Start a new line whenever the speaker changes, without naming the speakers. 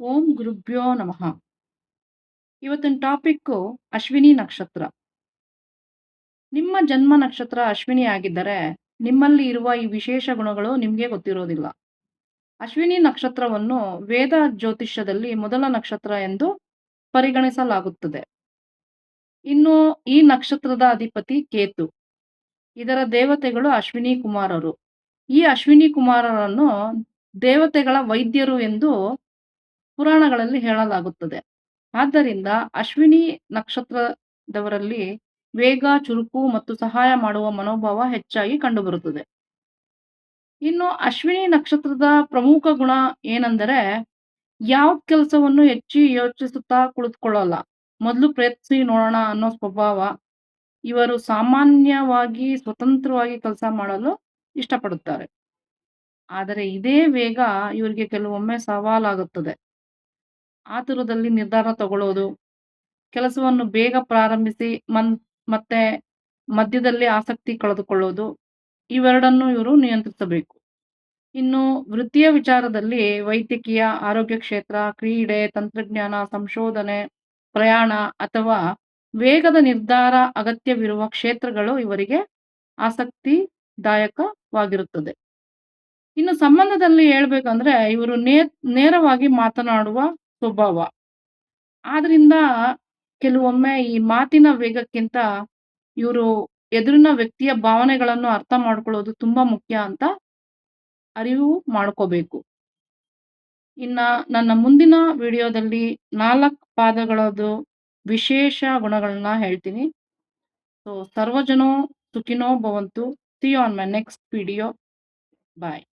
ಓಂ ಗುರುಭ್ಯೋ ನಮಃ. ಇವತ್ತಿನ ಟಾಪಿಕ್ಕು ಅಶ್ವಿನಿ ನಕ್ಷತ್ರ. ನಿಮ್ಮ ಜನ್ಮ ನಕ್ಷತ್ರ ಅಶ್ವಿನಿ ಆಗಿದ್ದರೆ ನಿಮ್ಮಲ್ಲಿ ಇರುವ ಈ ವಿಶೇಷ ಗುಣಗಳು ನಿಮಗೆ ಗೊತ್ತಿರೋದಿಲ್ಲ. ಅಶ್ವಿನಿ ನಕ್ಷತ್ರವನ್ನು ವೇದ ಜ್ಯೋತಿಷ್ಯದಲ್ಲಿ ಮೊದಲ ನಕ್ಷತ್ರ ಎಂದು ಪರಿಗಣಿಸಲಾಗುತ್ತದೆ. ಇನ್ನು ಈ ನಕ್ಷತ್ರದ ಅಧಿಪತಿ ಕೇತು. ಇದರ ದೇವತೆಗಳು ಅಶ್ವಿನಿ ಕುಮಾರರು. ಈ ಅಶ್ವಿನಿ ಕುಮಾರರನ್ನು ದೇವತೆಗಳ ವೈದ್ಯರು ಎಂದು ಪುರಾಣಗಳಲ್ಲಿ ಹೇಳಲಾಗುತ್ತದೆ. ಆದ್ದರಿಂದ ಅಶ್ವಿನಿ ನಕ್ಷತ್ರದವರಲ್ಲಿ ವೇಗ, ಚುರುಕು ಮತ್ತು ಸಹಾಯ ಮಾಡುವ ಮನೋಭಾವ ಹೆಚ್ಚಾಗಿ ಕಂಡುಬರುತ್ತದೆ. ಇನ್ನು ಅಶ್ವಿನಿ ನಕ್ಷತ್ರದ ಪ್ರಮುಖ ಗುಣ ಏನೆಂದರೆ ಯಾವ ಕೆಲಸವನ್ನು ಹೆಚ್ಚು ಯೋಚಿಸುತ್ತಾ ಕುಳಿತುಕೊಳ್ಳಲ್ಲ. ಮೊದಲು ಪ್ರಯತ್ನಿಸಿ ನೋಡೋಣ ಅನ್ನೋ ಸ್ವಭಾವ. ಇವರು ಸಾಮಾನ್ಯವಾಗಿ ಸ್ವತಂತ್ರವಾಗಿ ಕೆಲಸ ಮಾಡಲು ಇಷ್ಟಪಡುತ್ತಾರೆ. ಆದರೆ ಇದೇ ವೇಗ ಇವರಿಗೆ ಕೆಲವೊಮ್ಮೆ ಸವಾಲಾಗುತ್ತದೆ. ಆತುರದಲ್ಲಿ ನಿರ್ಧಾರ ತಗೊಳ್ಳೋದು, ಕೆಲಸವನ್ನು ಬೇಗ ಪ್ರಾರಂಭಿಸಿ ಮತ್ತೆ ಮಧ್ಯದಲ್ಲಿ ಆಸಕ್ತಿ ಕಳೆದುಕೊಳ್ಳೋದು, ಇವೆರಡನ್ನು ಇವರು ನಿಯಂತ್ರಿಸಬೇಕು. ಇನ್ನು ವೃತ್ತಿಯ ವಿಚಾರದಲ್ಲಿ ವೈದ್ಯಕೀಯ, ಆರೋಗ್ಯ ಕ್ಷೇತ್ರ, ಕ್ರೀಡೆ, ತಂತ್ರಜ್ಞಾನ, ಸಂಶೋಧನೆ, ಪ್ರಯಾಣ ಅಥವಾ ವೇಗದ ನಿರ್ಧಾರ ಅಗತ್ಯವಿರುವ ಕ್ಷೇತ್ರಗಳು ಇವರಿಗೆ ಆಸಕ್ತಿದಾಯಕವಾಗಿರುತ್ತದೆ. ಇನ್ನು ಸಂಬಂಧದಲ್ಲಿ ಹೇಳ್ಬೇಕಂದ್ರೆ ಇವರು ನೇರವಾಗಿ ಮಾತನಾಡುವ ಸ್ವಭಾವ. ಆದ್ರಿಂದ ಕೆಲವೊಮ್ಮೆ ಈ ಮಾತಿನ ವೇಗಕ್ಕಿಂತ ಇವರು ಎದುರಿನ ವ್ಯಕ್ತಿಯ ಭಾವನೆಗಳನ್ನು ಅರ್ಥ ಮಾಡ್ಕೊಳ್ಳೋದು ತುಂಬಾ ಮುಖ್ಯ ಅಂತ ಅರಿವು ಮಾಡ್ಕೋಬೇಕು. ಇನ್ನ ನನ್ನ ಮುಂದಿನ ವಿಡಿಯೋದಲ್ಲಿ 4 ಪಾದಗಳದ್ದು ವಿಶೇಷ ಗುಣಗಳನ್ನ ಹೇಳ್ತೀನಿ. ಸೊ ಸರ್ವಜನೋ ಸುಖಿನೋ ಭವಂತು. See you on my next video. Bye.